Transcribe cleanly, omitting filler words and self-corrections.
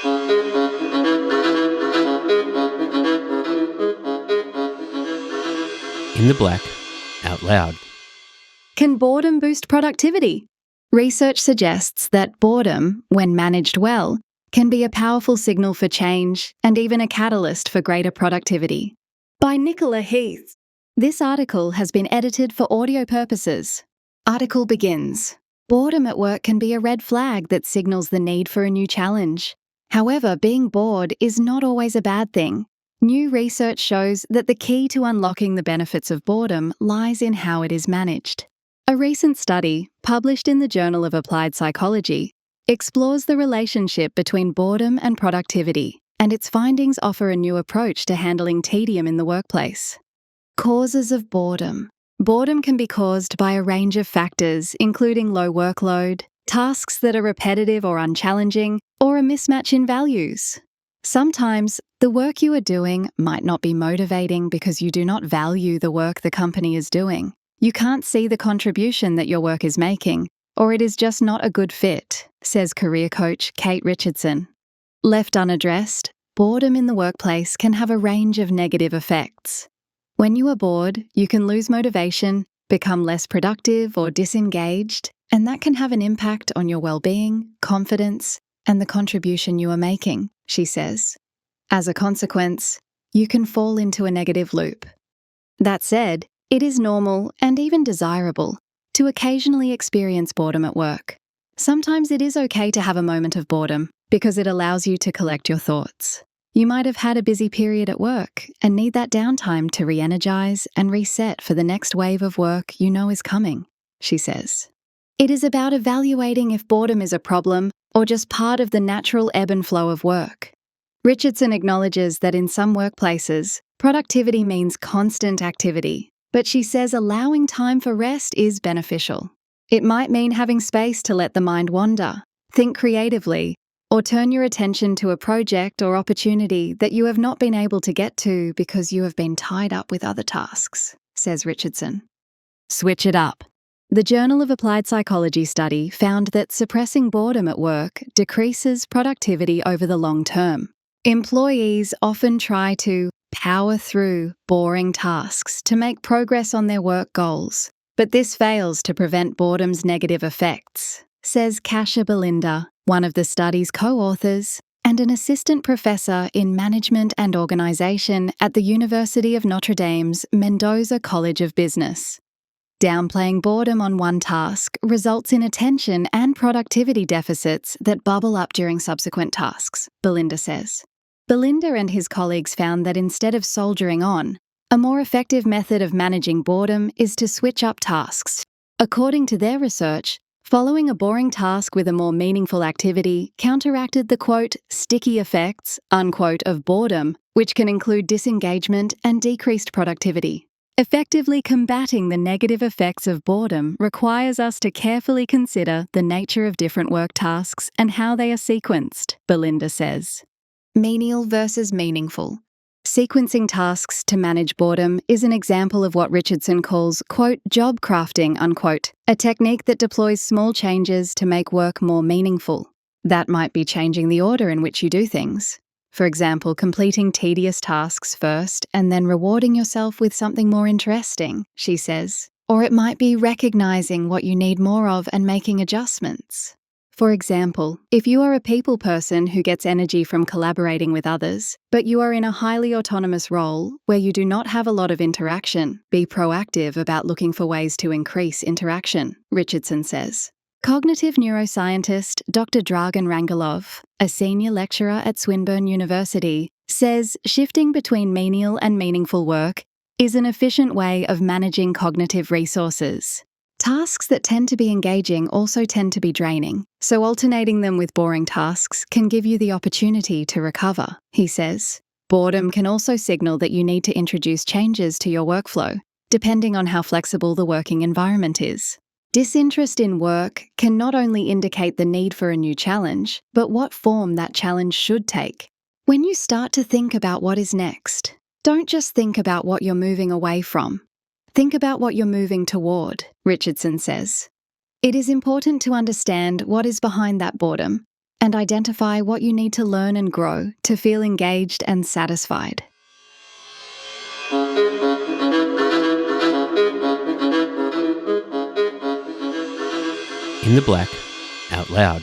In the Black Out Loud. Can boredom boost productivity? Research suggests that boredom, when managed well, can be a powerful signal for change and even a catalyst for greater productivity. By Nicola Heath. This article has been edited for audio purposes. Article begins. Boredom at work can be a red flag that signals the need for a new challenge. However, being bored is not always a bad thing. New research shows that the key to unlocking the benefits of boredom lies in how it is managed. A recent study, published in the Journal of Applied Psychology, explores the relationship between boredom and productivity, and its findings offer a new approach to handling tedium in the workplace. Causes of boredom. Boredom can be caused by a range of factors, including low workload, tasks that are repetitive or unchallenging, or a mismatch in values. Sometimes, the work you are doing might not be motivating because you do not value the work the company is doing. You can't see the contribution that your work is making, or it is just not a good fit, says career coach Kate Richardson. Left unaddressed, boredom in the workplace can have a range of negative effects. When you are bored, you can lose motivation, become less productive or disengaged, and that can have an impact on your well-being, confidence, and the contribution you are making, she says. As a consequence, you can fall into a negative loop. That said, it is normal and even desirable to occasionally experience boredom at work. Sometimes it is okay to have a moment of boredom because it allows you to collect your thoughts. You might have had a busy period at work and need that downtime to re-energize and reset for the next wave of work you know is coming, she says. It is about evaluating if boredom is a problem or just part of the natural ebb and flow of work. Richardson acknowledges that in some workplaces, productivity means constant activity, but she says allowing time for rest is beneficial. It might mean having space to let the mind wander, think creatively, or turn your attention to a project or opportunity that you have not been able to get to because you have been tied up with other tasks, says Richardson. Switch it up. The Journal of Applied Psychology study found that suppressing boredom at work decreases productivity over the long term. Employees often try to power through boring tasks to make progress on their work goals, but this fails to prevent boredom's negative effects, says Kasia Belinda, one of the study's co-authors and an assistant professor in management and organisation at the University of Notre Dame's Mendoza College of Business. Downplaying boredom on one task results in attention and productivity deficits that bubble up during subsequent tasks, Belinda says. Belinda and his colleagues found that instead of soldiering on, a more effective method of managing boredom is to switch up tasks. According to their research, following a boring task with a more meaningful activity counteracted the, quote, sticky effects, unquote, of boredom, which can include disengagement and decreased productivity. Effectively combating the negative effects of boredom requires us to carefully consider the nature of different work tasks and how they are sequenced, Belinda says. Menial versus meaningful. Sequencing tasks to manage boredom is an example of what Richardson calls, quote, job crafting, unquote, a technique that deploys small changes to make work more meaningful. That might be changing the order in which you do things. For example, completing tedious tasks first and then rewarding yourself with something more interesting, she says. Or it might be recognizing what you need more of and making adjustments. For example, if you are a people person who gets energy from collaborating with others, but you are in a highly autonomous role where you do not have a lot of interaction, be proactive about looking for ways to increase interaction, Richardson says. Cognitive neuroscientist Dr. Dragan Rangelov, a senior lecturer at Swinburne University, says shifting between menial and meaningful work is an efficient way of managing cognitive resources. Tasks that tend to be engaging also tend to be draining, so alternating them with boring tasks can give you the opportunity to recover, he says. Boredom can also signal that you need to introduce changes to your workflow, depending on how flexible the working environment is. Disinterest in work can not only indicate the need for a new challenge, but what form that challenge should take. When you start to think about what is next, don't just think about what you're moving away from. Think about what you're moving toward, Richardson says. It is important to understand what is behind that boredom and identify what you need to learn and grow to feel engaged and satisfied. In the Black Out Loud.